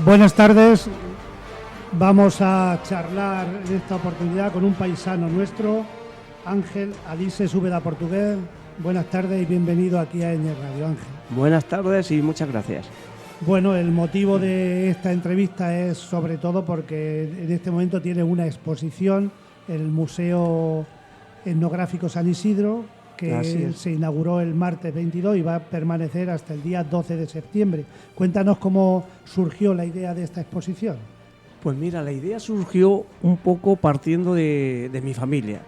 Buenas tardes. Vamos a charlar en esta oportunidad con un paisano nuestro, Ángel Alises Úbeda Portugués. Buenas tardes y bienvenido aquí a Ñ Radio, Ángel. Buenas tardes y muchas gracias. Bueno, el motivo de esta entrevista es sobre todo porque en este momento tiene una exposición en el Museo Etnográfico San Isidro, que se inauguró el martes 22 y va a permanecer hasta el día 12 de septiembre. Cuéntanos cómo surgió la idea de esta exposición. Pues mira, la idea surgió un poco partiendo de mi familia,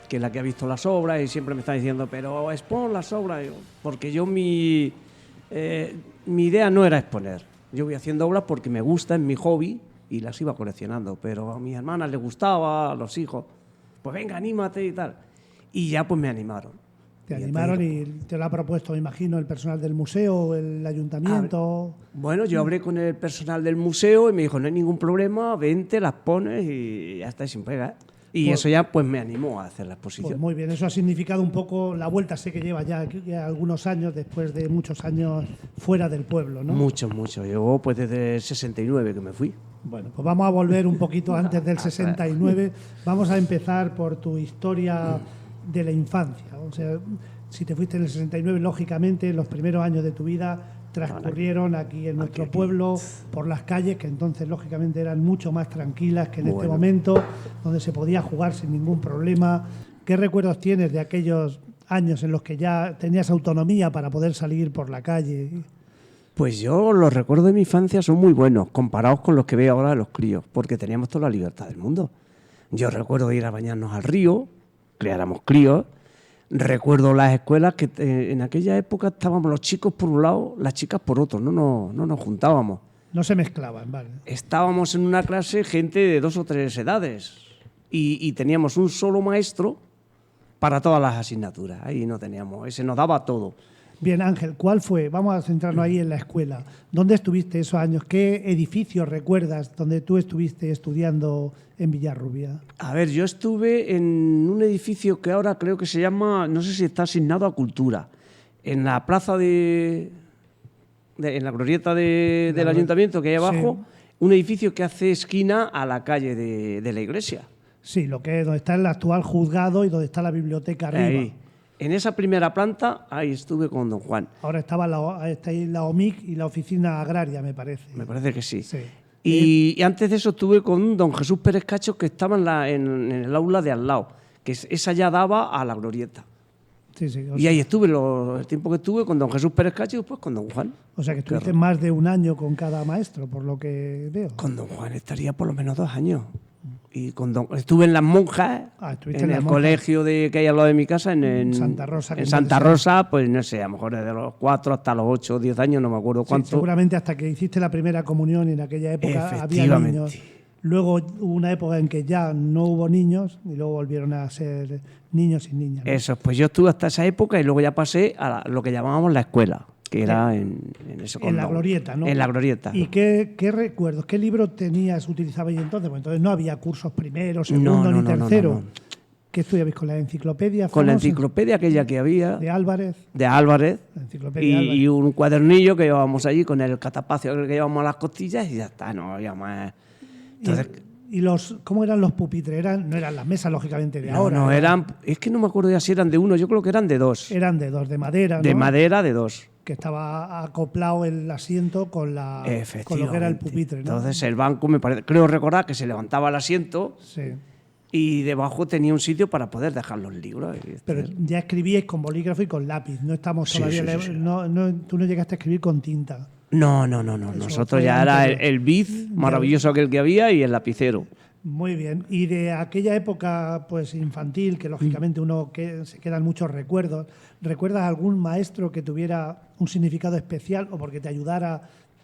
que es la que ha visto las obras y siempre me está diciendo, pero expon las obras, porque yo mi idea no era exponer. Yo voy haciendo obras porque me gusta, es mi hobby y las iba coleccionando, pero a mis hermanas les gustaba, a los hijos, pues venga, anímate y tal. Y ya pues me animaron. Te animaron y te lo ha propuesto, me imagino, el personal del museo, el ayuntamiento. Bueno, yo hablé con el personal del museo y me dijo, no hay ningún problema, vente, las pones y ya está, sin pega. Y pues, eso ya pues me animó a hacer la exposición. Pues muy bien, eso ha significado un poco la vuelta, sé que lleva ya algunos años, después de muchos años fuera del pueblo, ¿no? Mucho. Llevo pues desde el 69 que me fui. Bueno, pues vamos a volver un poquito antes del 69. Vamos a empezar por tu historia de la infancia. O sea, si te fuiste en el 69, lógicamente los primeros años de tu vida transcurrieron aquí en nuestro pueblo, por las calles, que entonces lógicamente eran mucho más tranquilas que en este momento, donde se podía jugar sin ningún problema. ¿Qué recuerdos tienes de aquellos años en los que ya tenías autonomía para poder salir por la calle? Pues yo los recuerdos de mi infancia son muy buenos, comparados con los que veo ahora de los críos, porque teníamos toda la libertad del mundo. Yo recuerdo ir a bañarnos al río, que éramos críos. Recuerdo las escuelas que en aquella época estábamos los chicos por un lado, las chicas por otro, no nos juntábamos. No se mezclaban, vale. Estábamos en una clase gente de 2 o 3 edades y teníamos un solo maestro para todas las asignaturas. Ahí no teníamos, ese nos daba todo. Bien, Ángel, ¿cuál fue? Vamos a centrarnos ahí en la escuela. ¿Dónde estuviste esos años? ¿Qué edificio recuerdas donde tú estuviste estudiando en Villarrubia? A ver, yo estuve en un edificio que ahora creo que se llama, no sé si está asignado a Cultura, en la plaza en la glorieta del ayuntamiento que hay abajo, sí. Un edificio que hace esquina a la calle de la iglesia. Sí, donde está el actual juzgado y donde está la biblioteca arriba. Ahí. En esa primera planta, ahí estuve con don Juan. Ahora está ahí la OMIC y la oficina agraria, me parece. Me parece que sí. Y antes de eso estuve con don Jesús Pérez Cacho, que estaba en el aula de al lado, que esa ya daba a la glorieta. Sí, y ahí estuve el tiempo que estuve con don Jesús Pérez Cacho y después con don Juan. O sea que estuviste más de un año con cada maestro, por lo que veo. Con don Juan estaría por lo menos 2 años. Y estuve en Las Monjas, en el colegio que hay al lado de mi casa, en Santa Rosa. En Santa Rosa, pues no sé, a lo mejor desde los 4 hasta los 8 o 10 años, no me acuerdo cuánto. Seguramente hasta que hiciste la primera comunión y en aquella época había niños. Luego hubo una época en que ya no hubo niños y luego volvieron a ser niños y niñas, ¿no? Eso, pues yo estuve hasta esa época y luego ya pasé a lo que llamábamos la escuela, que era en ese condado. En la glorieta, ¿no? En la glorieta. ¿Y qué recuerdos, qué libro utilizabais entonces? Pues entonces no había cursos primero, segundo ni tercero. No. ¿Qué estudiabais con la enciclopedia? Con la enciclopedia aquella que había. De Álvarez. La enciclopedia Álvarez. Y un cuadernillo que llevábamos allí con el catapacio que llevábamos a las costillas y ya está, no había más. Entonces, ¿Y cómo eran los pupitres? No eran las mesas, lógicamente, de ahora. No, es que no me acuerdo ya si eran de 1, yo creo que eran de 2. Eran de 2, de madera, ¿no? De madera, de 2. Que estaba acoplado el asiento con lo que era el pupitre, ¿no? Entonces el banco, creo recordar que se levantaba el asiento y debajo tenía un sitio para poder dejar los libros. Pero ya escribíais con bolígrafo y con lápiz, no estamos todavía... Sí. Tú no llegaste a escribir con tinta. No. Nosotros ya era el Bic maravilloso aquel que había y el lapicero. Muy bien. Y de aquella época pues infantil, que lógicamente se quedan muchos recuerdos, ¿recuerdas algún maestro que tuviera un significado especial o porque te ayudara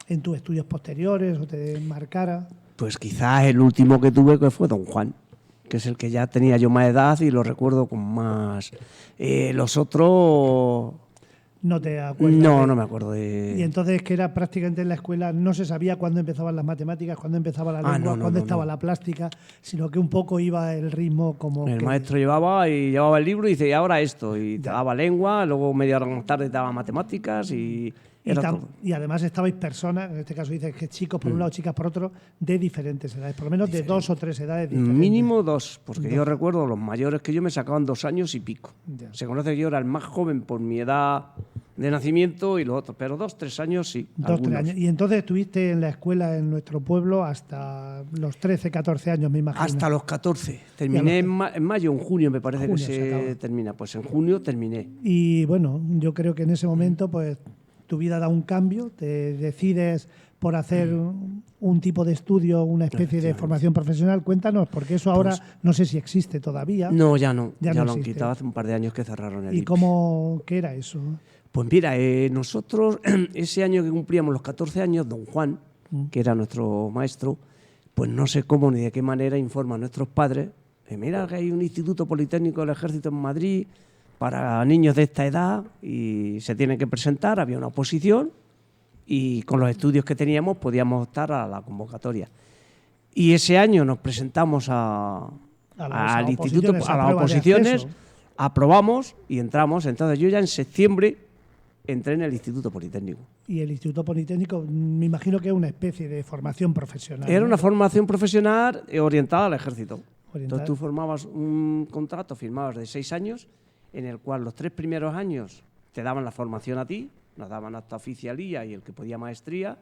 en tus estudios posteriores o te marcara? Pues quizás el último que tuve que fue don Juan, que es el que ya tenía yo más edad y lo recuerdo con más... los otros... ¿No te acuerdas? No me acuerdo de... Y entonces que era prácticamente en la escuela, no se sabía cuándo empezaban las matemáticas, cuándo empezaba la lengua, cuándo estaba la plástica, sino que un poco iba el ritmo como... El maestro llevaba el libro y dice, y ahora esto, y te daba lengua, luego media hora más tarde te daba matemáticas y Era todo. Y además estabais personas, en este caso dices que chicos por un lado, chicas por otro, de diferentes edades, por lo menos de 2 o 3 edades diferentes. Mínimo 2, porque yo recuerdo los mayores que yo me sacaban 2 años y pico. Ya. Se conoce que yo era el más joven por mi edad de nacimiento y los otros, pero 2, 3 años sí. 2, 3 años. Y entonces estuviste en la escuela en nuestro pueblo hasta los 13, 14 años, me imagino. Hasta los 14. Terminé en mayo, en junio me parece Junio que se acaba. se termina. Pues en junio terminé. Y bueno, yo creo que en ese momento pues tu vida da un cambio, te decides por hacer un tipo de estudio, una especie de formación profesional. Cuéntanos, porque eso ahora no sé si existe todavía. No, ya no. Ya Ya no lo han existe. quitado hace un par de años que cerraron el ¿Y IPS. qué era eso? Pues mira, nosotros ese año que cumplíamos los 14 años, don Juan, que era nuestro maestro, pues no sé cómo ni de qué manera informa a nuestros padres, mira que hay un instituto politécnico del Ejército en Madrid para niños de esta edad y se tienen que presentar, había una oposición y con los estudios que teníamos podíamos optar a la convocatoria. Y ese año nos presentamos al instituto, a las oposiciones, aprobamos y entramos. Entonces yo ya en septiembre entré en el Instituto Politécnico. Y el Instituto Politécnico, me imagino que es una especie de formación profesional. Era ¿no? una formación profesional orientada al ejército. Orientada. Entonces tú formabas un contrato, firmabas de 6 años, en el cual los 3 primeros años te daban la formación a ti, nos daban hasta oficialía y el que podía maestría,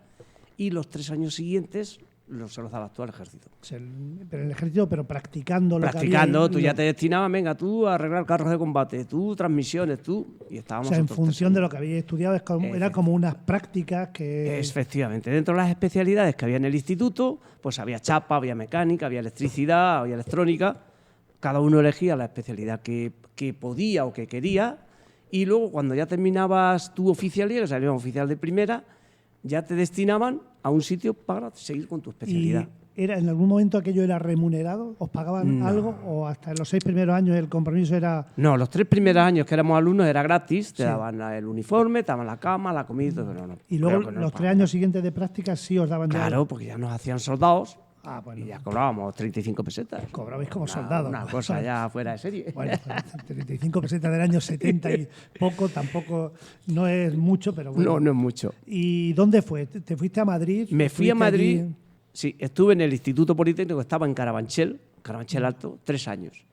y los 3 años siguientes se los dabas tú al ejército. Pero en el ejército, pero practicando lo Practicando, que había, tú ya te destinabas, venga, tú a arreglar carros de combate, tú transmisiones, tú, y estábamos... O sea, en nosotros función 3 de años. lo que habíais estudiado, era como unas prácticas que... Efectivamente, dentro de las especialidades que había en el instituto, pues había chapa, había mecánica, había electricidad, había electrónica. Cada uno elegía la especialidad que podía o que quería, y luego cuando ya terminabas tu oficialía, que salías oficial de primera, ya te destinaban a un sitio para seguir con tu especialidad. ¿Y en algún momento aquello era remunerado? ¿Os pagaban algo? ¿O hasta los 6 primeros años el compromiso era...? No, los 3 primeros años que éramos alumnos era gratis, te daban el uniforme, te daban la cama, la comida, pero no. Y luego creo que no los 3 pagaban. años siguientes de prácticas sí os daban ya... Claro, porque ya nos hacían soldados. Ah, bueno. Y ya cobrábamos 35 pesetas. Cobrabais como soldados. Una cosa ya fuera de serie. Bueno, 35 pesetas del año 70 y poco, tampoco, no es mucho, pero bueno. No, no es mucho. ¿Y dónde fue? ¿Te fuiste a Madrid? Me fui a ¿Estuviste Madrid, allí? sí, estuve en el Instituto Politécnico, estaba en Carabanchel Alto, 3 años.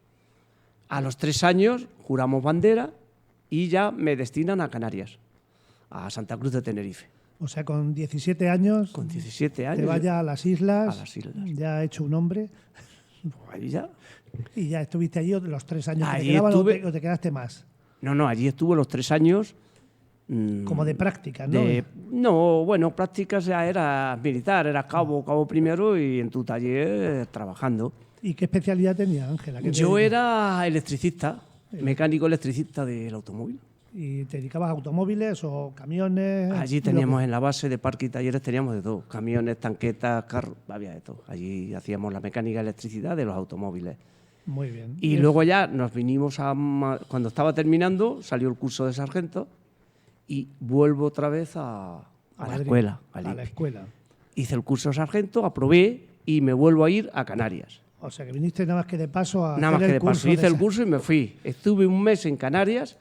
A los 3 años juramos bandera y ya me destinan a Canarias, a Santa Cruz de Tenerife. O sea, con 17 años, Con 17 años. te vaya a las islas, A las islas. ya ha hecho un hombre, Ahí ya. y ya estuviste allí los 3 años que te Allí quedaban estuve- o te quedaste más, No, allí estuve los 3 años. como de práctica, ¿no? No, bueno, prácticas ya eras militar, eras cabo primero y en tu taller trabajando. ¿Y qué especialidad tenía, Ángela? ¿Qué te Yo dedicas? era electricista, mecánico electricista del automóvil. ¿Y te dedicabas a automóviles o camiones? Allí teníamos en la base de parque y talleres, teníamos de todo, camiones, tanquetas, carros, había de todo. Allí hacíamos la mecánica y electricidad de los automóviles. Muy bien. Y luego ya nos vinimos cuando estaba terminando, salió el curso de sargento y vuelvo otra vez a la Madrid, escuela. a la escuela. Hice el curso de sargento, aprobé y me vuelvo a ir a Canarias. O sea, que viniste nada más que de paso a Nada más hacer que el de paso. curso Hice el esa- curso y me fui. Estuve un mes en Canarias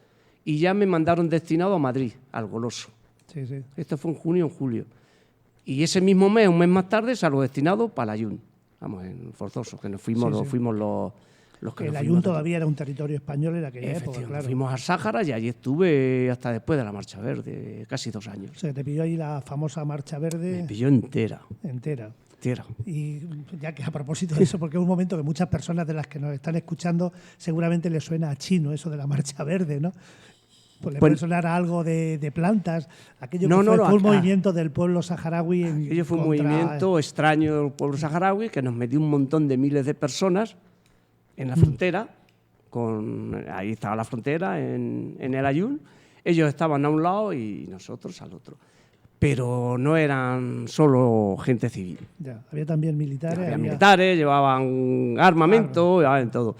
y ya me mandaron destinado a Madrid, al Goloso. Sí, sí. Esto fue en junio o en julio. Y ese mismo mes, un mes más tarde, salgo destinado para el Ayun. Vamos, en Forzoso, que nos fuimos, Sí, sí. fuimos los que El nos Ayun fuimos de- todavía era un territorio español en aquella época, Efectivamente, claro. fuimos a Sáhara y allí estuve hasta después de la Marcha Verde, casi 2 años. O sea, que te pilló ahí la famosa Marcha Me Verde pilló entera. entera. Entera. Y ya que a propósito de eso, porque es un momento que muchas personas de las que nos están escuchando seguramente les suena a chino eso de la Marcha Verde, ¿no? Pues le puede sonar a algo de plantas. Aquello No, que no, fue un acá. movimiento del pueblo saharaui. Aquello fue un contra- movimiento extraño del pueblo saharaui que nos metió un montón de miles de personas en la frontera. Ahí estaba la frontera, en el Ayun. Ellos estaban a un lado y nosotros al otro. Pero no eran solo gente civil. Ya, había también militares. Había había- militares, llevaban armamento, llevaban todo.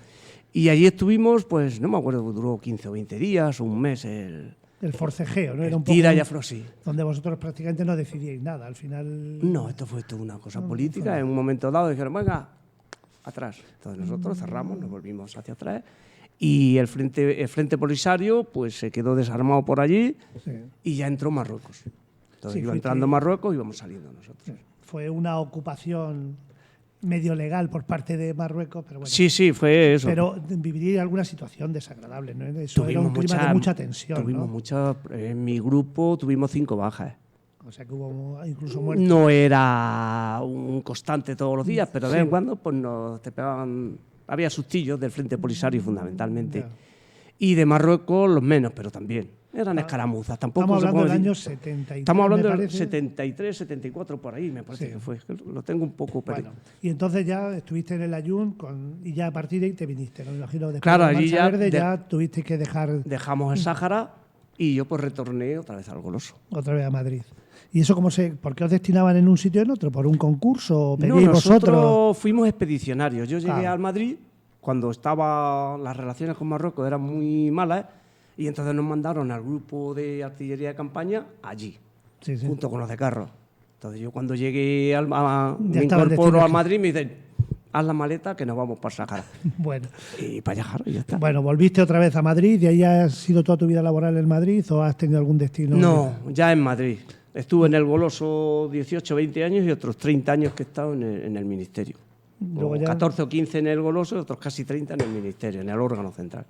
Y allí estuvimos, pues no me acuerdo, duró 15 o 20 días, un mes, el forcejeo, ¿no? Era un poco tira y aflosi. donde vosotros prácticamente no decidíais nada. Al final. No, esto fue toda una cosa política. En un momento dado dijeron, venga, atrás. Entonces nosotros cerramos, nos volvimos hacia atrás. Y el frente Polisario pues se quedó desarmado por allí Sí. y ya entró Marruecos. Entonces Sí, iba fuiste- entrando Marruecos y íbamos saliendo nosotros. Fue una ocupación medio legal por parte de Marruecos, pero bueno. Sí, sí, fue eso. Pero viviría alguna situación desagradable, ¿no? Eso era un clima mucha- de mucha tensión, Tuvimos ¿no? muchas. En mi grupo tuvimos 5 bajas. O sea que hubo incluso muertes. No era un constante todos los días, pero de vez en Sí. cuando pues te pegaban. Había sustillos del Frente Polisario fundamentalmente. Ya. Y de Marruecos los menos, pero también. Eran escaramuzas. Tampoco Estamos se hablando puede del decir- año 73, Estamos hablando me del parece. 73, 74, por ahí, me parece Sí. que fue. Lo tengo un poco perdido. Bueno, y entonces ya estuviste en el Ayun y ya a partir de ahí te viniste, ¿no? Me imagino después Claro, de la allí Marcha ya Verde de- ya tuviste que dejar Dejamos el Sáhara y yo pues retorné otra vez al Goloso. otra vez a Madrid. ¿Y eso por qué os destinaban en un sitio y en otro? ¿Por un concurso? ¿O No, pedíais nosotros vosotros? fuimos expedicionarios. Yo llegué Ah. al Madrid cuando las relaciones con Marruecos eran muy malas y entonces nos mandaron al grupo de artillería de campaña allí, Sí, sí. junto con los de carros. Entonces yo cuando llegué me estaba el incorporo destino a aquí. Madrid me dicen, haz la maleta que nos vamos para el Sáhara. Bueno. Y para allá, y ya está. Bueno, volviste otra vez a Madrid y ahí has sido toda tu vida laboral en Madrid o has tenido algún destino. No, ya en Madrid. Estuve en el Goloso 18, 20 años y otros 30 años que he estado en el ministerio. Luego O ya- 14 o 15 en el Goloso y otros casi 30 en el ministerio, en el órgano central.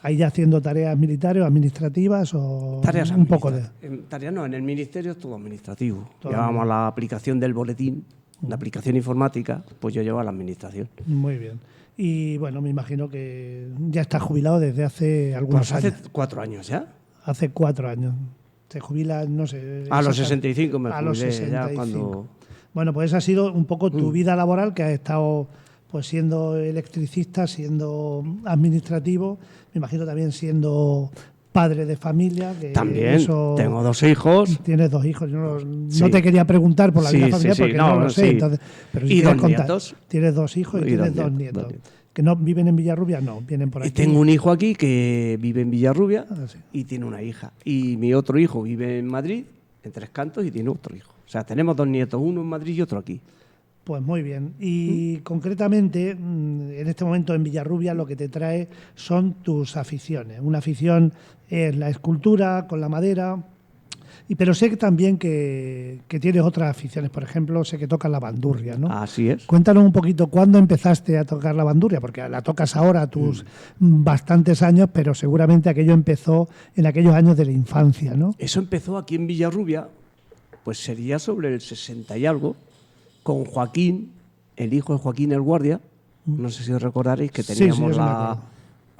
Ahí ya haciendo tareas militares o administrativas o Tareas un poco de. Tareas no, en el ministerio es todo administrativo. Todo Llevábamos la aplicación del boletín, la aplicación informática, pues yo llevaba la administración. Muy bien. Y bueno, me imagino que ya estás jubilado desde hace algunos Pues hace años. 4 años ya. Hace 4 años. Te jubilas, no sé. A los exactamente. 65 me A los jubilé ya 65. cuando... Bueno, pues esa ha sido un poco tu vida laboral, que has estado pues siendo electricista, siendo administrativo, me imagino también siendo padre de familia. Que También, eso- tengo 2 hijos. Tienes 2 hijos. Yo no Sí. te quería preguntar por la Sí, vida sí, familiar sí. porque No, no lo sé. sí. Entonces, pero si Y quieres 2 contar. nietos. Tienes 2 hijos y, Y tienes 2 2 nietos, nietos. 2 nietos. ¿Que no viven en Villarrubia? No, vienen por Y aquí. tengo un hijo aquí que vive en Villarrubia Ah, sí. y tiene una hija. Y mi otro hijo vive en Madrid, en Tres Cantos, y tiene otro hijo. O sea, tenemos 2 nietos, uno en Madrid y otro aquí. Pues muy bien. Y concretamente, en este momento en Villarrubia lo que te trae son tus aficiones. Una afición es la escultura con la madera, pero sé que también que tienes otras aficiones. Por ejemplo, sé que tocas la bandurria, ¿no? Así es. Cuéntanos un poquito, ¿cuándo empezaste a tocar la bandurria? Porque la tocas ahora a tus bastantes años, pero seguramente aquello empezó en aquellos años de la infancia, ¿no? Eso empezó aquí en Villarrubia, pues sería sobre el 60 y algo, con Joaquín, el hijo de Joaquín el Guardia. No sé si os recordaréis que Sí, teníamos sí, eso me acuerdo.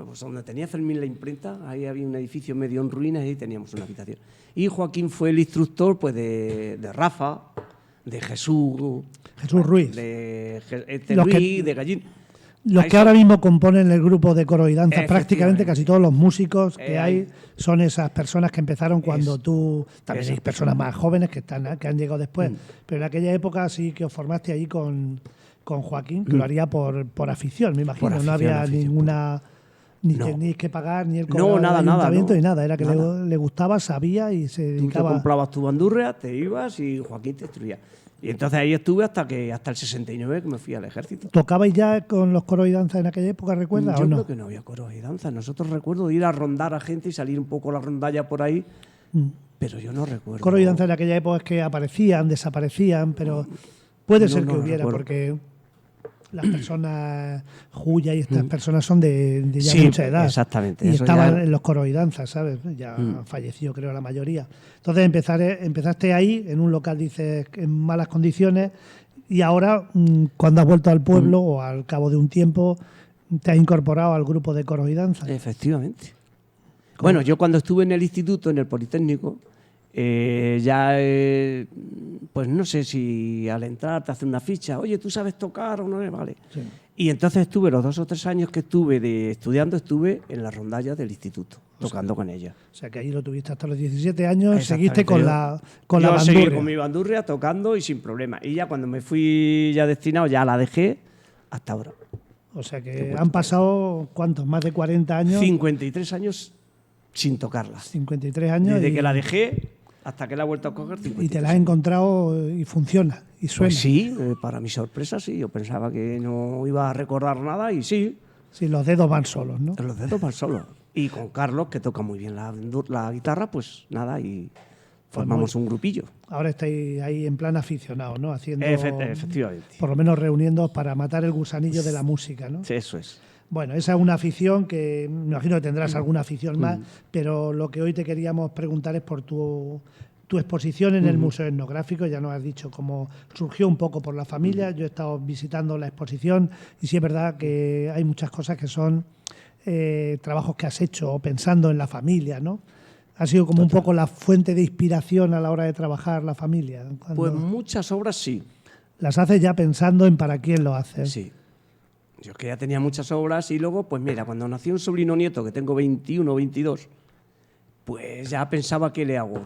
pues donde tenía Fermín la imprenta, ahí había un edificio medio en ruinas y ahí teníamos una habitación. Y Joaquín fue el instructor pues de Rafa, de Jesús, Jesús Ruiz. de Los que- Luis, de Gallín. Los Ahí que ahora mismo componen el grupo de coro y danza, prácticamente Efectivamente. casi todos los músicos que Ahí. hay son esas personas que empezaron cuando tú... También hay esas personas más jóvenes que han llegado después, Mm. pero en aquella época sí que os formaste ahí con Joaquín, que lo haría por afición, me imagino. Mm. Por no había afición, ninguna... Ni No. teníais que pagar, ni el No, cobro nada, del nada, ayuntamiento, no. ni nada. Era que Nada. le gustaba, sabía y se Tú te dedicaba... comprabas tu bandurria, te ibas y Joaquín te instruía. Y entonces ahí estuve hasta el 69 que me fui al ejército. ¿Tocabais ya con los coros y danza en aquella época, recuerdas, Yo o no? creo que no había coros y danza. Nosotros recuerdo ir a rondar a gente y salir un poco la rondalla por ahí, pero yo no recuerdo. Coro y danza en aquella época es que aparecían, desaparecían, pero puede No, ser no que lo hubiera, recuerdo. porque las personas Juya y estas personas son de ya Sí, mucha edad. exactamente, Y eso estaban ya- en los coros y danzas, ¿sabes? Ya falleció, creo, la mayoría. Entonces empezaste ahí, en un local, dices, en malas condiciones, y ahora, cuando has vuelto al pueblo o al cabo de un tiempo, te has incorporado al grupo de coros y danzas. Efectivamente. Bueno, yo cuando estuve en el instituto, en el Politécnico, pues no sé si al entrar te hacen una ficha, oye, ¿tú sabes tocar o no? Vale. Sí. Y entonces estuve los 2 o 3 años que estuve estudiando, estuve en las rondallas del instituto, tocando con ella. O sea, que ahí lo tuviste hasta los 17 años, Exactamente. seguiste con Yo- la Yo seguí bandurria. con mi bandurria tocando y sin problema. Y ya cuando me fui ya destinado, ya la dejé hasta ahora. O sea que han pasado, ¿cuántos? Más de 40 años. 53 años sin tocarla. 53 años. Desde y, que la dejé hasta que la he vuelto a coger, 53. y te la has encontrado y funciona y suena. Pues sí, para mi sorpresa sí. Yo pensaba que no iba a recordar nada y sí, Sí, los dedos van solos, ¿no? los dedos van solos. Y con Carlos, que toca muy bien la guitarra, pues nada, y formamos un grupillo. Ahora estáis ahí en plan aficionado, ¿no? Haciendo, Efectivamente. por lo menos reuniéndoos para matar el gusanillo de la música, ¿no? Sí, eso es. Bueno, esa es una afición que me imagino que tendrás alguna afición más, pero lo que hoy te queríamos preguntar es por tu exposición en el Museo Etnográfico. Ya nos has dicho cómo surgió un poco por la familia. Yo he estado visitando la exposición y sí es verdad que hay muchas cosas que son trabajos que has hecho pensando en la familia, ¿no? ¿Ha sido como un poco la fuente de inspiración a la hora de trabajar la familia? Pues muchas obras sí. Las haces ya pensando en para quién lo haces. Sí. Yo que ya tenía muchas obras y luego, pues mira, cuando nació un sobrino nieto, que tengo 21 o 22, pues ya pensaba qué le hago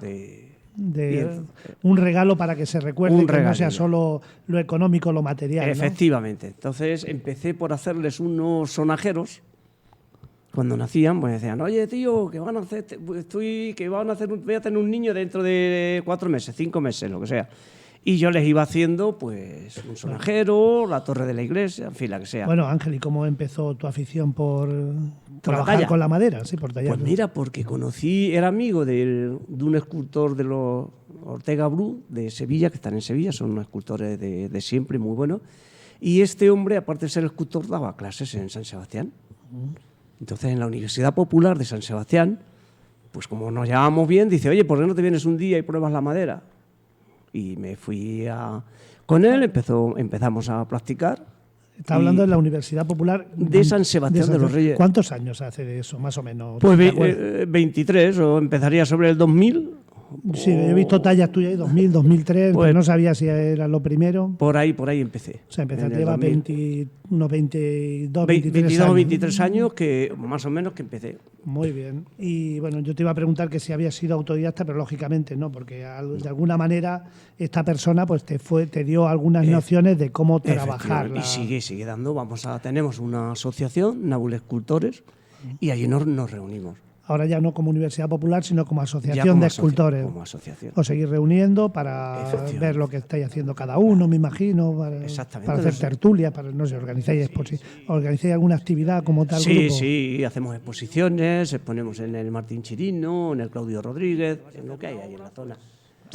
un regalo para que se recuerde, que no sea solo lo económico, lo material, ¿no? Efectivamente. Entonces empecé por hacerles unos sonajeros. Cuando nacían, pues decían, oye, tío, que van a hacer, voy a tener un niño dentro de 4 meses, 5 meses, lo que sea. Y yo les iba haciendo, pues, un sonajero, la torre de la iglesia, en fin, la que sea. Bueno, Ángel, ¿y cómo empezó tu afición por trabajar con la madera? Sí, por tallar. Pues mira, porque era amigo de un escultor de los Ortega Bru, de Sevilla, que están en Sevilla, son unos escultores de siempre, muy buenos. Y este hombre, aparte de ser escultor, daba clases en San Sebastián. Entonces, en la Universidad Popular de San Sebastián, pues como nos llevábamos bien, dice, oye, ¿por qué no te vienes un día y pruebas la madera? Y me fui con él, empezamos a practicar. Está hablando de la Universidad Popular de San Sebastián de los Reyes. ¿Cuántos años hace de eso, más o menos? Pues 23, o empezaría sobre el 2000. Sí, he visto tallas tuyas ahí, 2000, 2003, pues, pero no sabía si era lo primero. Por ahí empecé. O sea, empezaste, lleva unos 22, 23 años. 23 años que más o menos que empecé. Muy bien. Y bueno, yo te iba a preguntar que si habías sido autodidacta, pero lógicamente no, porque de alguna manera esta persona pues te dio algunas nociones de cómo trabajar. Y sigue dando. Tenemos una asociación, Nabuel Escultores, y allí nos reunimos. Ahora ya no como Universidad Popular, sino como asociación de escultores. Como asociación. Os seguís reuniendo para ver lo que estáis haciendo cada uno, me imagino, para hacer tertulias, no sé, organizáis alguna actividad como tal grupo. Sí, hacemos exposiciones, exponemos en el Martín Chirino, en el Claudio Rodríguez, en lo que hay ahí en la zona.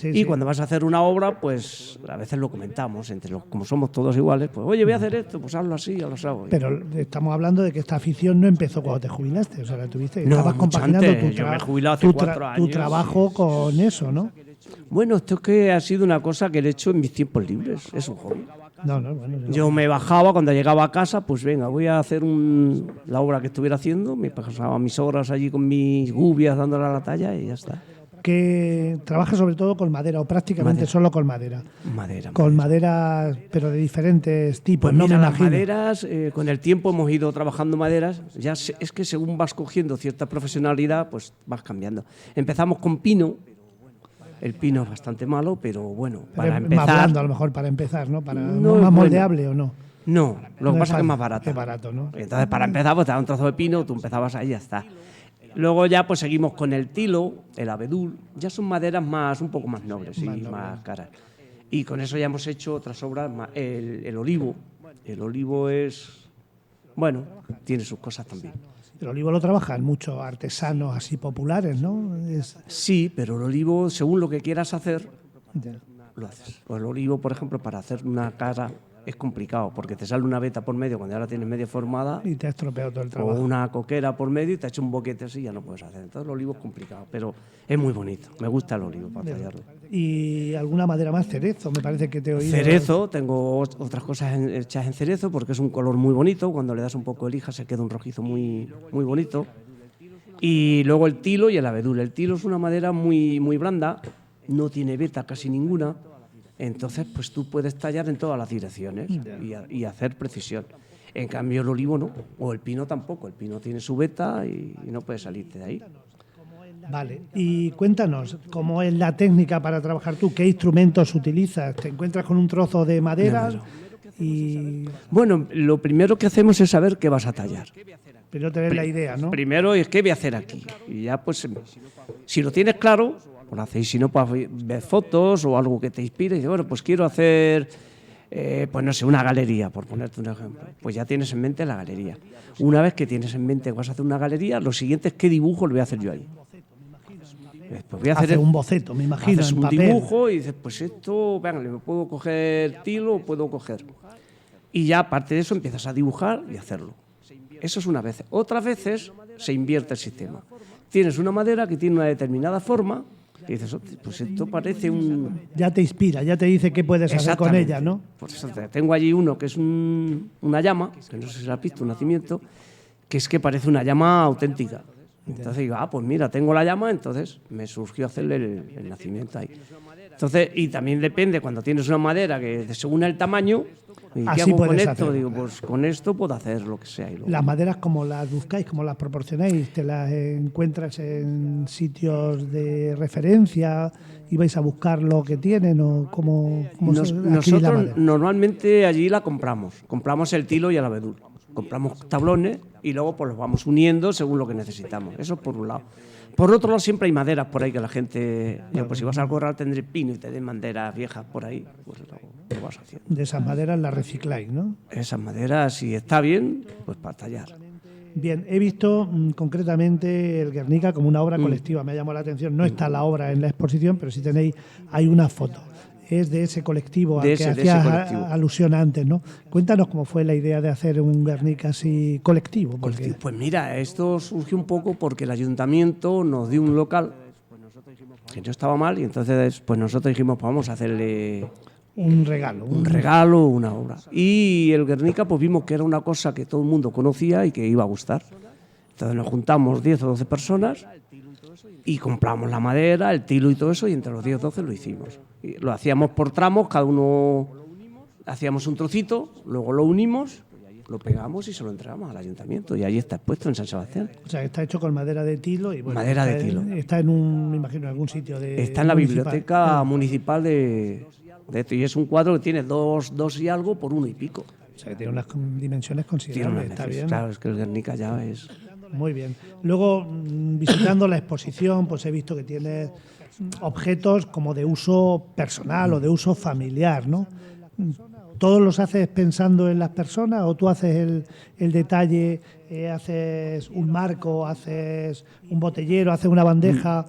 Y cuando vas a hacer una obra, pues a veces lo comentamos, como somos todos iguales, pues oye, voy a hacer esto, pues hazlo así, ya lo hago. Pero estamos hablando de que esta afición no empezó cuando te jubilaste, o sea, la tuviste, estabas compaginando yo me he jubilado hace 4 años. Tu trabajo con eso, ¿no? Bueno, esto es que ha sido una cosa que he hecho en mis tiempos libres, es un hobby. Yo me bajaba cuando llegaba a casa, pues venga, voy a hacer la obra que estuviera haciendo, me pasaba mis horas allí con mis gubias dándole a la talla y ya está. Que trabaja sobre todo con madera o prácticamente solo con madera. Con madera, pero de diferentes tipos, pues no mira, me imagino. Las maderas, con el tiempo hemos ido trabajando maderas, es que según vas cogiendo cierta profesionalidad, pues vas cambiando. Empezamos con pino. El pino es bastante malo, pero bueno, para empezar... Más blando a lo mejor para empezar, ¿no? ¿Más moldeable o no? No, lo que pasa es que es más barato. Es barato, ¿no? Entonces, para empezar, pues te da un trozo de pino, tú empezabas ahí y ya está. Luego ya pues seguimos con el tilo, el abedul, ya son maderas un poco más nobles y más caras. Y con eso ya hemos hecho otras obras, el olivo. El olivo tiene sus cosas también. El olivo lo trabajan muchos artesanos así populares, ¿no? Sí, pero el olivo, según lo que quieras hacer, lo haces. Pues el olivo, por ejemplo, para hacer una cara es complicado, porque te sale una veta por medio cuando ya la tienes medio formada. Y te ha estropeado todo el trabajo. O una coquera por medio y te ha hecho un boquete así y ya no puedes hacer. Entonces el olivo es complicado, pero es muy bonito. Me gusta el olivo para tallarlo. ¿Y alguna madera más? Cerezo, me parece que te he oído. Cerezo, tengo otras cosas hechas en cerezo porque es un color muy bonito. Cuando le das un poco de lija se queda un rojizo muy, muy bonito. Y luego el tilo y el abedul. El tilo es una madera muy, muy blanda, no tiene veta casi ninguna. Entonces, pues tú puedes tallar en todas las direcciones y hacer precisión. En cambio, el olivo no, o el pino tampoco. El pino tiene su veta y no puedes salirte de ahí. Vale, y cuéntanos, ¿cómo es la técnica para trabajar tú? ¿Qué instrumentos utilizas? ¿Te encuentras con un trozo de madera? Bueno, lo primero que hacemos es saber qué vas a tallar. Pero tener la idea, ¿no? Primero es qué voy a hacer aquí. Y ya, pues, si lo tienes claro, lo hacéis. Si no, pues ver fotos o algo que te inspire. Y dices, bueno, pues quiero hacer, pues no sé, una galería, por ponerte un ejemplo. Pues ya tienes en mente la galería. Una vez que tienes en mente que vas a hacer una galería, lo siguiente es qué dibujo le voy a hacer yo ahí. Pues voy a hacer un boceto, me imagino, haces en un papel. dibujo y dices, pues esto, venga, le puedo coger tilo o puedo coger. Y ya aparte de eso empiezas a dibujar y hacerlo. Eso es una vez. Otras veces se invierte el sistema. Tienes una madera que tiene una determinada forma y dices, pues esto parece un... Ya te inspira, ya te dice qué puedes hacer con ella, ¿no? Por eso tengo allí uno que es una llama, que no sé si la has visto, un nacimiento, que es que parece una llama auténtica. Entonces digo, pues mira, tengo la llama, entonces me surgió hacerle el nacimiento ahí. Entonces, y también depende, cuando tienes una madera que según el tamaño, ¿y qué hago con esto? Hacerlo. Digo, pues con esto puedo hacer lo que sea. Las maderas, ¿cómo las buscáis, cómo las proporcionáis? ¿Te las encuentras en sitios de referencia y vais a buscar lo que tienen? ¿O cómo nosotros normalmente allí la compramos el tilo y el abedul. Compramos tablones y luego pues los vamos uniendo según lo que necesitamos. Eso por un lado. Por otro lado, siempre hay maderas por ahí que la gente... pues si vas al corral tendré pino y te den maderas viejas por ahí, pues lo vas haciendo. De esas maderas las recicláis, ¿no? Esas maderas, si está bien, pues para tallar. Bien, he visto concretamente el Guernica como una obra colectiva. Me ha llamado la atención. No está la obra en la exposición, pero sí hay una foto. Es de ese colectivo al que hacías alusión antes, ¿no? Cuéntanos cómo fue la idea de hacer un Guernica así colectivo. Pues mira, esto surgió un poco porque el ayuntamiento nos dio un local que no estaba mal y entonces pues nosotros dijimos, pues vamos a hacerle un regalo. Una obra. Y el Guernica pues vimos que era una cosa que todo el mundo conocía y que iba a gustar. Entonces nos juntamos 10 o 12 personas y compramos la madera, el tilo y todo eso, y entre los 10 o 12 lo hicimos. Y lo hacíamos por tramos, cada uno hacíamos un trocito, luego lo unimos, lo pegamos y se lo entregamos al ayuntamiento. Y ahí está expuesto en San Sebastián. O sea, está hecho con madera de tilo. Y bueno, madera de tilo. Está me imagino, en algún sitio de... Está en la biblioteca municipal de esto. Y es un cuadro que tiene dos y algo por 1 y pico. O sea, que tiene unas dimensiones considerables. Está bien. Claro, es que el Guernica ya es... Muy bien. Luego, visitando la exposición, pues he visto que tienes objetos como de uso personal o de uso familiar, ¿no? ¿Todos los haces pensando en las personas o tú haces el detalle, haces un marco, haces un botellero, haces una bandeja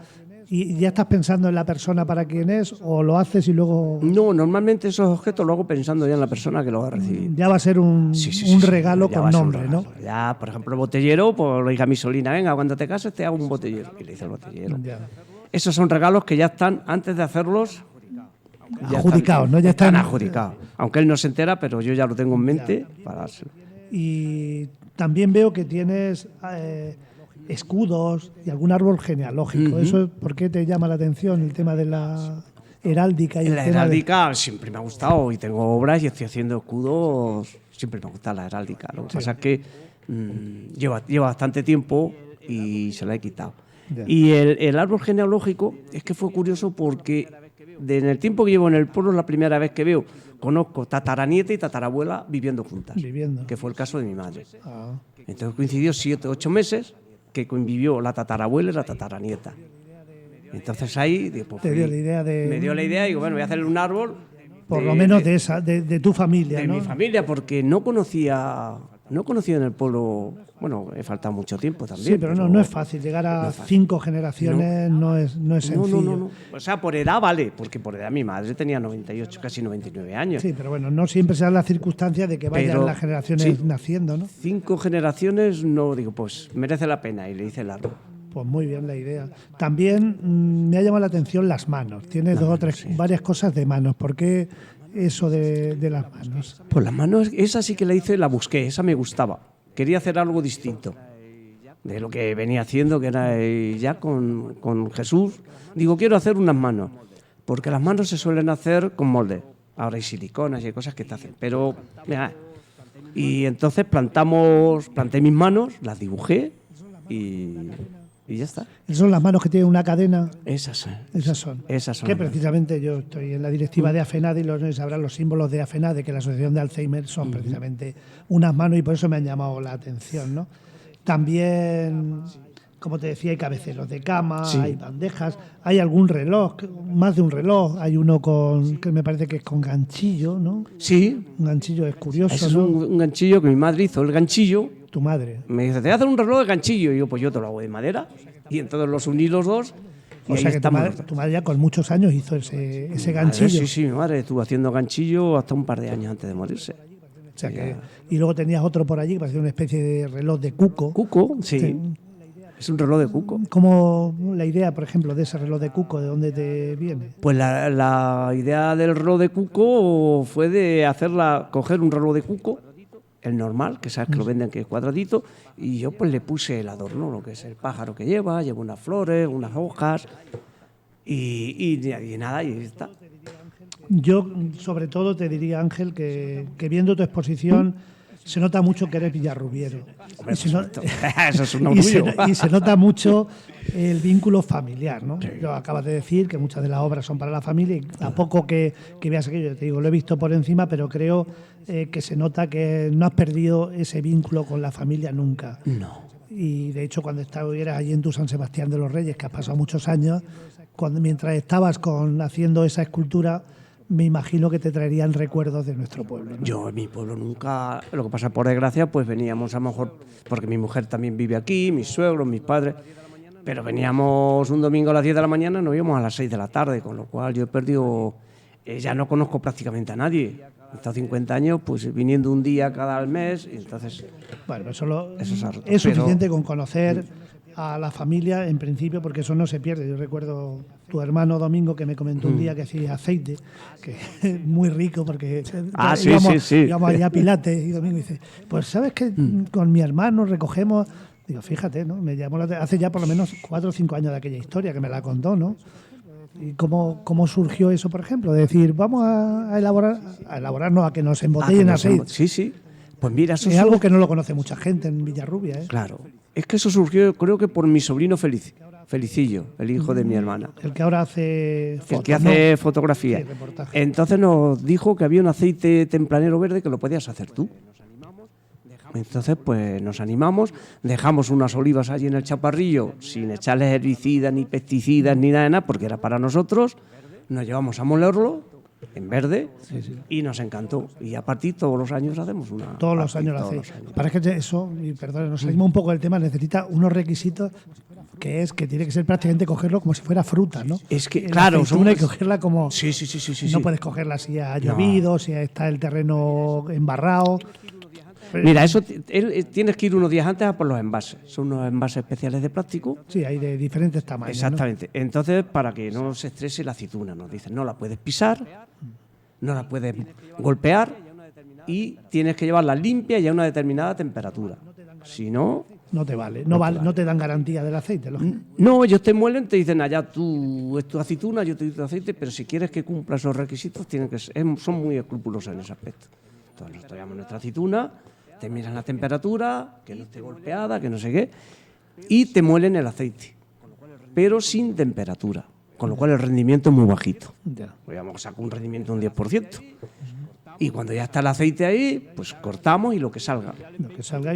y ya estás pensando en la persona para quién es o lo haces y luego...? No, normalmente esos objetos lo hago pensando ya en la persona que lo va a recibir. Ya va a ser un regalo con nombre, ¿no? Ya, por ejemplo, el botellero, pues le dije a mi sobrina, venga, cuando te cases te hago un botellero. Y le hice el botellero. Ya. Esos son regalos que ya están, antes de hacerlos... adjudicados, ¿no? Ya están adjudicados. Aunque él no se entera, pero yo ya lo tengo en mente para dárselo. Y también veo que tienes escudos y algún árbol genealógico. ¿Eso por qué te llama la atención el tema de la heráldica? La heráldica siempre me ha gustado y tengo obras y estoy haciendo escudos. Siempre me ha gustado la heráldica. Lo que pasa es que lleva bastante tiempo y se la he quitado. Ya. Y el árbol genealógico es que fue curioso porque en el tiempo que llevo en el pueblo es la primera vez que veo, conozco tataranieta y tatarabuela viviendo juntas, que fue el caso de mi madre. Entonces coincidió 7 o 8 meses que convivió la tatarabuela y la tataranieta. Entonces ahí pues, me dio la idea y digo, bueno, voy a hacerle un árbol. Por lo menos de tu familia, de ¿no? Mi familia, porque no conocía en el pueblo. Bueno, he faltado mucho tiempo también. Sí, pero no es fácil. Llegar a 5 generaciones no es sencillo. No. O sea, por edad vale, porque por edad mi madre tenía 98, casi 99 años. Sí, pero bueno, no siempre se da la circunstancia de que vayan las generaciones naciendo, ¿no? 5 generaciones, no digo, pues merece la pena y le hice el árbol. Pues muy bien la idea. También me ha llamado la atención las manos. Tienes varias cosas de manos. ¿Por qué eso de las manos? Pues las manos, esa sí que la hice, la busqué, esa me gustaba. Quería hacer algo distinto de lo que venía haciendo, que era ya con Jesús. Digo, quiero hacer unas manos, porque las manos se suelen hacer con moldes. Ahora hay siliconas y hay cosas que te hacen, pero... Mira, y entonces planté mis manos, las dibujé y ya está. ¿Son las manos que tienen una cadena? Esas son. Que precisamente yo estoy en la directiva de AFENADE y los sabrán los símbolos de AFENADE, que la Asociación de Alzheimer son precisamente unas manos y por eso me han llamado la atención, ¿no? También, como te decía, hay cabeceros de cama, hay bandejas, hay algún reloj, más de un reloj. Hay uno que me parece que es con ganchillo, ¿no? Sí. Un ganchillo es curioso, es un ganchillo que mi madre hizo, el ganchillo. Tu madre. Me dice, te voy a hacer un reloj de ganchillo. Y yo, pues yo te lo hago de madera. Y entonces los uní los dos O sea que tu madre ya con muchos años hizo ese ganchillo. Sí, mi madre estuvo haciendo ganchillo hasta un par de años antes de morirse. O sea y luego tenías otro por allí que parecía una especie de reloj de cuco. ¿Cuco? Sí. Es un reloj de cuco. ¿Cómo la idea, por ejemplo, de ese reloj de cuco, de dónde te viene? Pues la idea del reloj de cuco fue de coger un reloj de cuco, el normal, que sabes que lo venden que es cuadradito, y yo pues le puse el adorno, lo que es el pájaro que lleva unas flores, unas hojas, y nada, y está. Yo, sobre todo, te diría, Ángel, que viendo tu exposición se nota mucho que eres villarrubiero. Hombre, eso es un orgullo. Y se nota mucho el vínculo familiar, ¿no? Sí. Lo acabas de decir, que muchas de las obras son para la familia, y a poco que veas aquello, te digo, lo he visto por encima, pero creo que se nota que no has perdido ese vínculo con la familia nunca. No. Y de hecho, cuando estuvieras allí en tu San Sebastián de los Reyes, que has pasado muchos años, mientras estabas haciendo esa escultura, me imagino que te traerían recuerdos de nuestro pueblo, ¿no? Yo en mi pueblo nunca, lo que pasa por desgracia, pues veníamos a lo mejor, porque mi mujer también vive aquí, mis suegros, mis padres, pero veníamos un domingo a las 10 de la mañana y nos íbamos a las 6 de la tarde, con lo cual yo he perdido, ya no conozco prácticamente a nadie. He estado 50 años pues viniendo un día cada mes, y entonces... Bueno, es suficiente con conocer a la familia en principio, porque eso no se pierde. Yo recuerdo tu hermano Domingo que me comentó un día que hacía aceite, que es muy rico porque íbamos allá a Pilates, y Domingo dice, pues sabes que con mi hermano recogemos, digo, fíjate, ¿no? Me llamó hace ya por lo menos 4 o 5 años de aquella historia que me la contó, ¿no? ¿Y cómo surgió eso, por ejemplo? De decir, vamos a elaborarnos, a que nos embotellen aceite. Sí. Pues mira, eso es algo que no lo conoce mucha gente en Villarrubia, ¿eh? Claro. Es que eso surgió, creo que por mi sobrino Felicillo, el hijo de mi hermana. El que ahora hace fotos, el que hace fotografía. Sí, entonces nos dijo que había un aceite tempranero verde que lo podías hacer tú. Entonces, pues nos animamos, dejamos unas olivas allí en el chaparrillo sin echarles herbicidas, ni pesticidas, ni nada, porque era para nosotros. Nos llevamos a molerlo en verde y nos encantó. Y a partir todos los años hacemos una... Todos los años lo hacéis. Parece que eso, y perdón, nos salimos un poco del tema, necesita unos requisitos que tiene que ser prácticamente cogerlo como si fuera fruta, ¿no? Es que, claro, hay que cogerla como... Sí. No puedes cogerla si ha llovido, si está el terreno embarrado. Mira, eso tienes que ir unos días antes a por los envases. Son unos envases especiales de plástico. Sí, hay de diferentes tamaños. Exactamente. ¿No? Entonces, para que no se estrese la aceituna, nos dicen, no la puedes pisar, no la puedes golpear y tienes que llevarla limpia y a una determinada temperatura. Si no... No te vale. No te dan garantía del aceite. No, ellos te muelen, te dicen, allá tú es tu aceituna, yo te doy tu aceite, pero si quieres que cumpla esos requisitos, son muy escrupulosos en ese aspecto. Entonces, nos traemos nuestra aceituna, te miran la temperatura, que no esté golpeada, que no sé qué, y te muelen el aceite, pero sin temperatura, con lo cual el rendimiento es muy bajito. Pues vamos a sacar un rendimiento de un 10%. Y cuando ya está el aceite ahí, pues cortamos y lo que salga.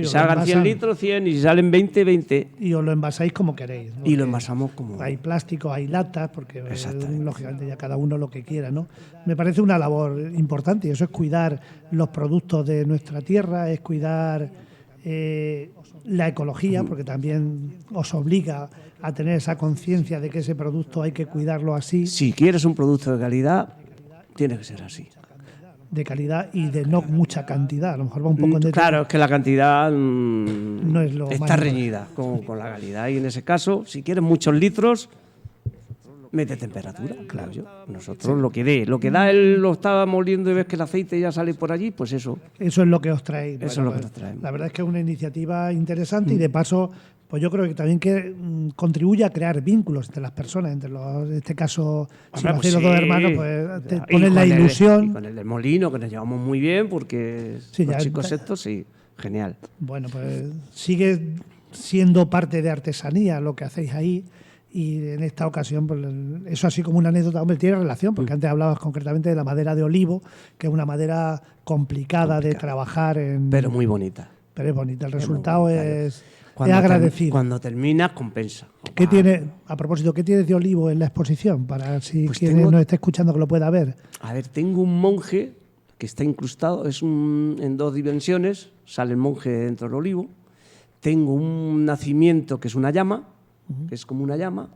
Y salgan 100 litros, 100, y si salen 20, 20. Y os lo envasáis como queréis, ¿no? Y lo envasamos como... Hay plástico, hay latas, porque lógicamente ya cada uno lo que quiera, ¿no? Me parece una labor importante, y eso es cuidar los productos de nuestra tierra, es cuidar la ecología, porque también os obliga a tener esa conciencia de que ese producto hay que cuidarlo así. Si quieres un producto de calidad, tiene que ser así. De calidad y de no mucha cantidad, a lo mejor va un poco en Claro, es que la cantidad no es lo está reñida con la calidad, y en ese caso, si quieres muchos litros, mete temperatura. Claro, nosotros lo que da él lo está moliendo y ves que el aceite ya sale por allí, pues eso. Eso es lo que os traéis. Eso es lo que nos traemos. La verdad es que es una iniciativa interesante y de paso, pues yo creo que también contribuye a crear vínculos entre las personas, en este caso, si lo hacéis los dos hermanos, pues te ponen la ilusión. Y con el del molino, que nos llevamos muy bien, porque los chicos estos, sí, genial. Bueno, pues sigue siendo parte de artesanía lo que hacéis ahí. Y en esta ocasión, pues, eso así como una anécdota, hombre, tiene relación, porque antes hablabas concretamente de la madera de olivo, que es una madera complicada de trabajar en... Pero muy bonita. Pero es bonita, el resultado es agradecido. Cuando terminas, compensa. A propósito, ¿qué tienes de olivo en la exposición? Para si quien nos esté escuchando que lo pueda ver. A ver, tengo un monje que está incrustado, en 2 dimensiones, sale el monje dentro del olivo. Tengo un nacimiento que es una llama, que es como una llama,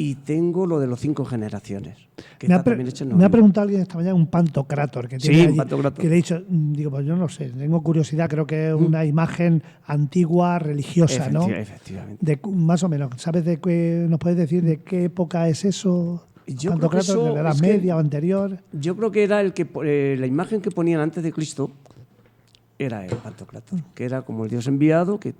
y tengo lo de los 5 generaciones, que Me está ha, pre- también hecho en me ha noviembre. preguntado alguien esta mañana un pantocrátor que Sí, tiene un allí, pantocrátor. que le he dicho, digo, pues yo no sé, tengo curiosidad, creo que es una imagen antigua, religiosa, ¿no? Efectivamente. Más o menos, ¿sabes de qué nos puedes decir de qué época es eso? Yo creo que ¿Pantocrátor eso de la Edad es que- Media o anterior? Yo creo que era la imagen que ponían antes de Cristo, era el Pantocrátor, que era como el Dios enviado, que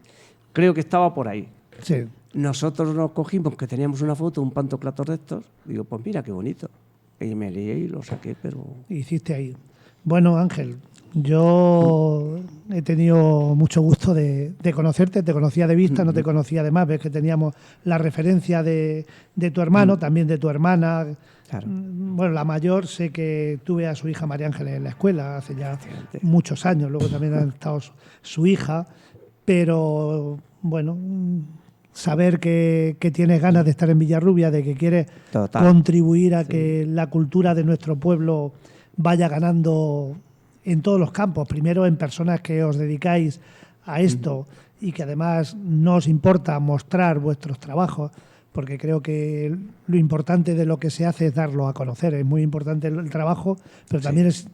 creo que estaba por ahí. Sí. Nosotros nos cogimos, que teníamos una foto, un Pantocrátor de estos, digo, pues mira qué bonito. Y me lié y lo saqué, pero... Hiciste ahí. Bueno, Ángel, yo he tenido mucho gusto de conocerte, te conocía de vista, no te conocía de más, ves que teníamos la referencia de tu hermano, también de tu hermana. Claro. Bueno, la mayor, sé que tuve a su hija María Ángeles en la escuela hace ya Efectivamente. muchos años, luego también ha estado su hija, pero bueno, saber que tienes ganas de estar en Villarrubia, de que quieres Total. contribuir a que la cultura de nuestro pueblo vaya ganando en todos los campos, primero en personas que os dedicáis a esto y que además no os importa mostrar vuestros trabajos, porque creo que lo importante de lo que se hace es darlo a conocer, es muy importante el trabajo, pero también es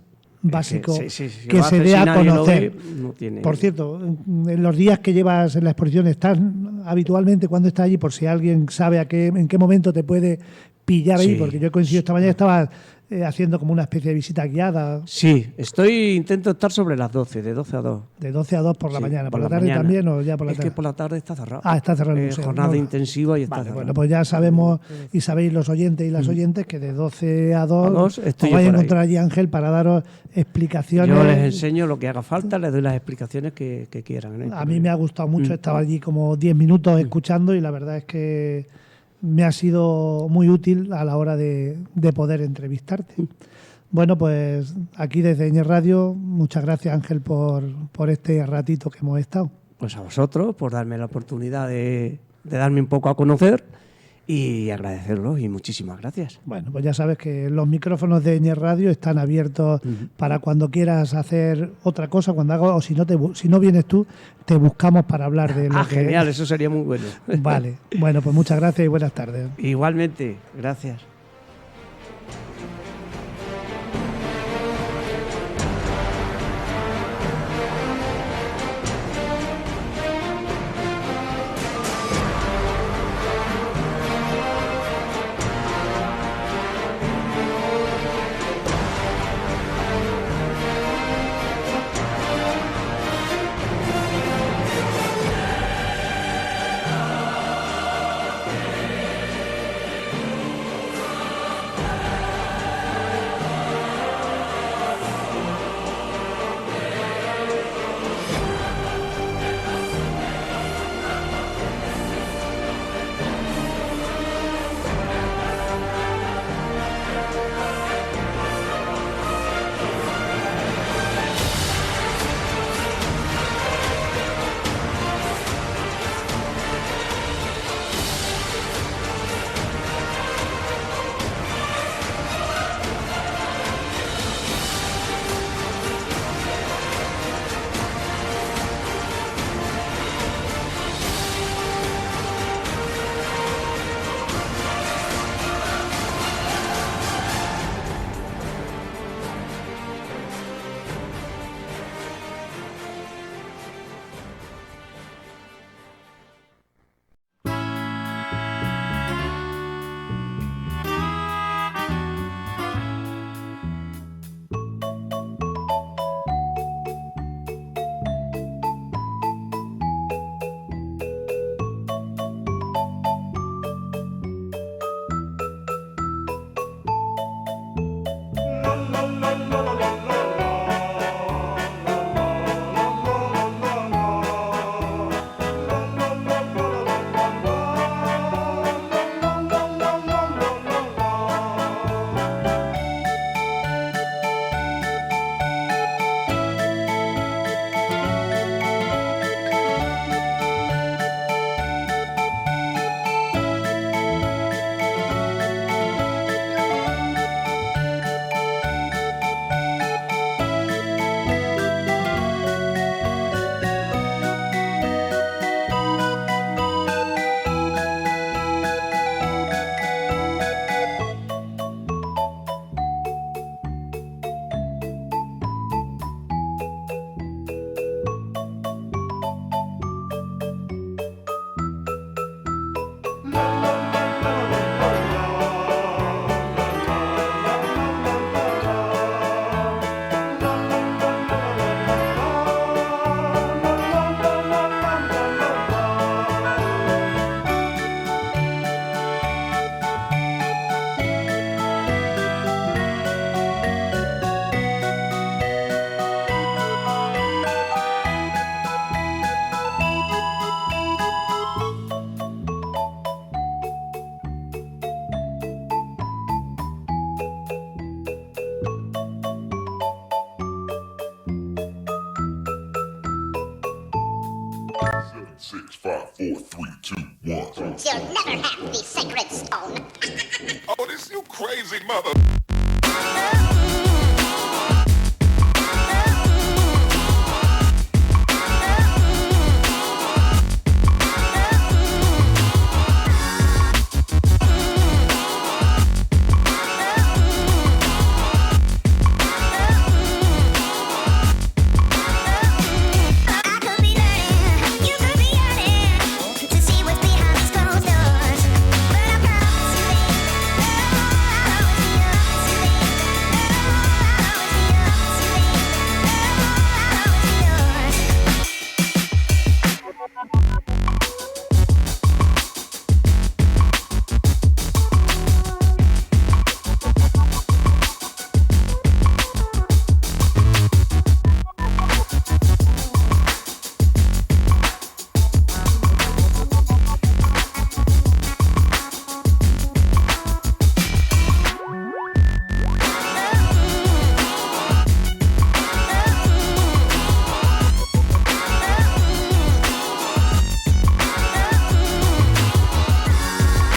básico Si que lo se haces dé y a nadie lo conocer. ve, no tiene... Por cierto, en los días que llevas en la exposición, ¿estás habitualmente cuando estás allí? Por si alguien sabe en qué momento te puede pillar ahí, Sí. porque yo he coincidido esta mañana, estabas haciendo como una especie de visita guiada Sí, intento estar sobre las 12, de 12 a 2. de 12 a 2 por la Sí, mañana. ¿Por la la tarde mañana. también o ya por la Es tarde? que por la tarde está cerrado. Ah, está cerrado el museo. Jornada No. intensiva y está Vale, cerrado. bueno, pues ya sabemos y sabéis los oyentes y las oyentes que de 12 a 2 A 2 estoy os yo vais a por ahí. encontrar allí, Ángel, para daros explicaciones. Yo les enseño lo que haga falta, les doy las explicaciones que quieran. ¿no? A mí me ha gustado mucho, estaba allí como 10 minutos escuchando y la verdad es que me ha sido muy útil a la hora de poder entrevistarte. Bueno, pues aquí desde Ñes Radio, muchas gracias Ángel por este ratito que hemos estado. Pues a vosotros por darme la oportunidad de darme un poco a conocer y agradecerlo y muchísimas gracias. Bueno, pues ya sabes que los micrófonos de Ñes Radio están abiertos para cuando quieras hacer otra cosa, cuando hago, o si no vienes tú, te buscamos para hablar de lo que... Genial, eso sería muy bueno. Vale, bueno, pues muchas gracias y buenas tardes. Igualmente, gracias. 4, 3, 2, 1. You'll never have the sacred stone. Oh, this you crazy mother.